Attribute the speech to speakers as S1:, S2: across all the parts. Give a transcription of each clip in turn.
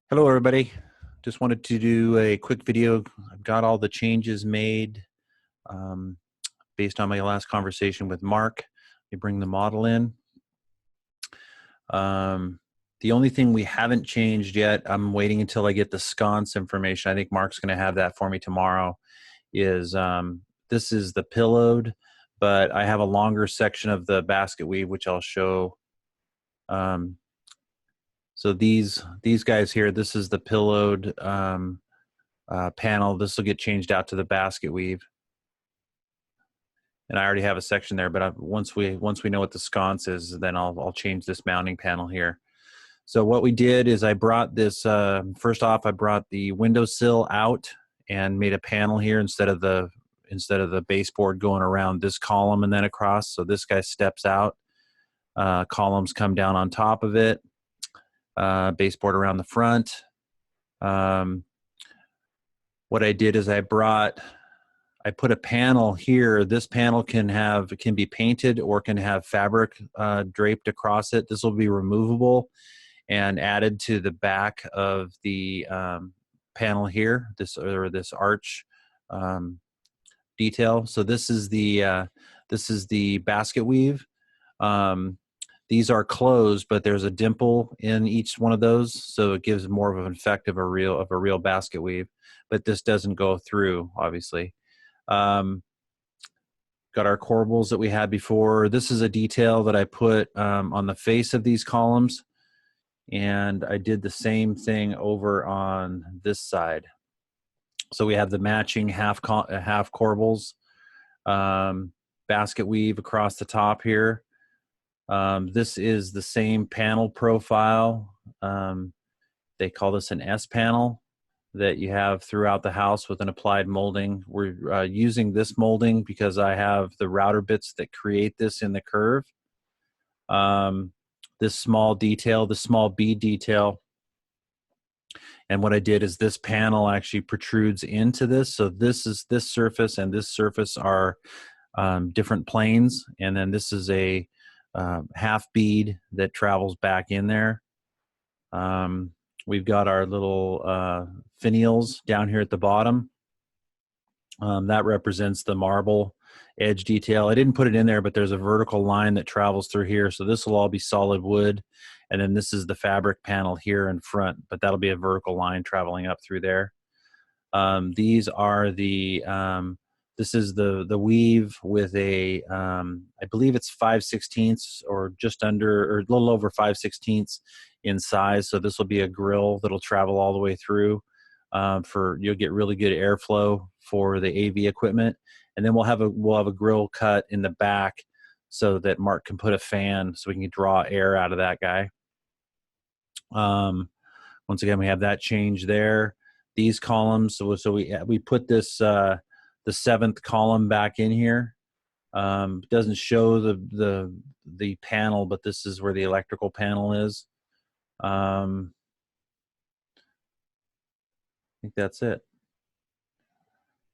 S1: Hello, everybody. Just wanted to do a quick video. I've got all the changes made um, based on my last conversation with Mark. You bring the model in. The only thing we haven't changed yet, I'm waiting until I get the sconce information. I think Mark's going to have that for me tomorrow. Is this is the pillowed, but I have a longer section of the basket weave, which I'll show. So these guys here, this is the pillowed panel. This will get changed out to the basket weave, and I already have a section there. But once we know what the sconce is, then I'll change this mounting panel here. So what we did is I brought this. First off, I brought the windowsill out and made a panel here instead of the baseboard going around this column and then across. So this guy steps out. Columns come down on top of it. Baseboard around the front. What I did is I put a panel here. This panel can be painted or can have fabric draped across it. This will be removable and added to the back of the panel here. This arch detail. So this is the basket weave. These are closed, but there's a dimple in each one of those, so it gives more of an effect of a real basket weave. But this doesn't go through, obviously. Got our corbels that we had before. This is a detail that I put on the face of these columns, and I did the same thing over on this side. So we have the matching half corbels, basket weave across the top here. This is the same panel profile. They call this an S panel that you have throughout the house with an applied molding. We're using this molding because I have the router bits that create this in the curve. This small detail, the small bead detail. And what I did is this panel actually protrudes into this. So this surface and this surface are different planes. And then this is a half bead that travels back in there. We've got our little finials down here at the bottom. That represents the marble edge detail. I didn't put it in there, but there's a vertical line that travels through here. So this will all be solid wood. And then this is the fabric panel here in front, but that'll be a vertical line traveling up through there. These are the this is the weave with a, I believe it's 5/16 or just under, or a little over 5/16 in size. So this will be a grill that'll travel all the way through. You'll get really good airflow for the AV equipment, and then we'll have a grill cut in the back so that Mark can put a fan so we can draw air out of that guy. Once again, we have that change there. These columns, so we put this. The seventh column back in here. Doesn't show the panel, but this is where the electrical panel is. I think that's it.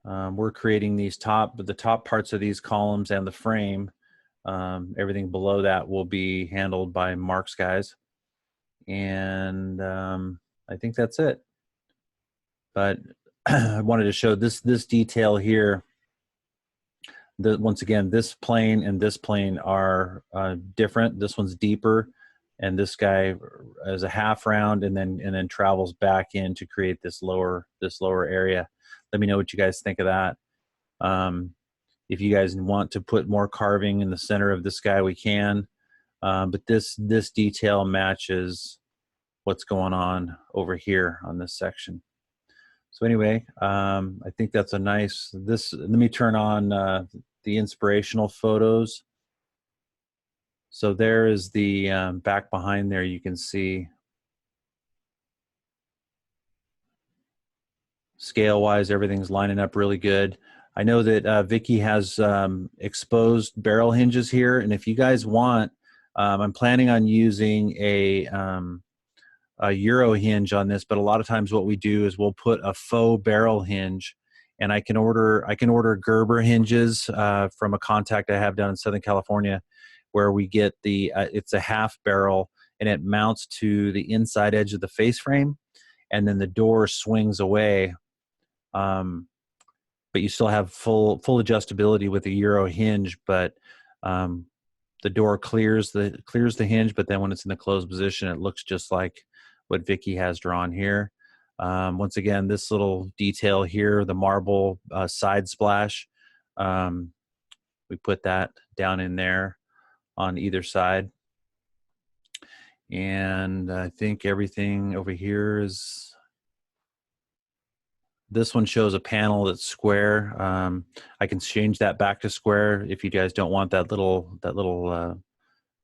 S1: We're creating the top parts of these columns and the frame. Everything below that will be handled by Mark's guys. And I think that's it. But I wanted to show this detail here. Once again, this plane and this plane are different. This one's deeper, and this guy is a half round, and then travels back in to create this lower area. Let me know what you guys think of that. If you guys want to put more carving in the center of this guy, we can. But this detail matches what's going on over here on this section. So anyway, I think that's a nice, let me turn on the inspirational photos. So there is the back behind there, you can see scale-wise, everything's lining up really good. I know that Vicky has exposed barrel hinges here, and if you guys want, I'm planning on using a Euro hinge on this, but a lot of times what we do is we'll put a faux barrel hinge, and I can order Gerber hinges from a contact I have down in Southern California, where we get it's a half barrel and it mounts to the inside edge of the face frame, and then the door swings away. But you still have full adjustability with the Euro hinge, but the door clears the hinge, but then when it's in the closed position, it looks just like what Vicky has drawn here. Once again, this little detail here, the marble side splash, we put that down in there on either side. And I think everything over here is, this one shows a panel that's square. I can change that back to square if you guys don't want that little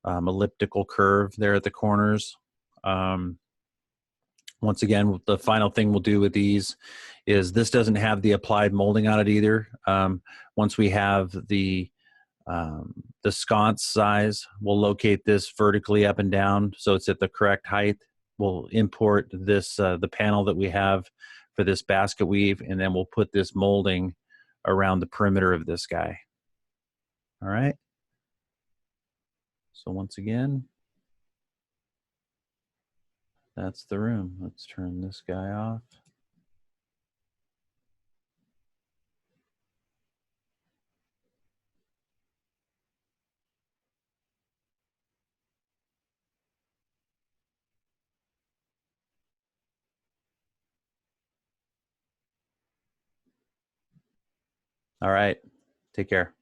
S1: elliptical curve there at the corners. Once again, the final thing we'll do with these is this doesn't have the applied molding on it either. Once we have the sconce size, we'll locate this vertically up and down so it's at the correct height. We'll import this, the panel that we have for this basket weave, and then we'll put this molding around the perimeter of this guy. All right. So once again, that's the room. Let's turn this guy off. All right. Take care.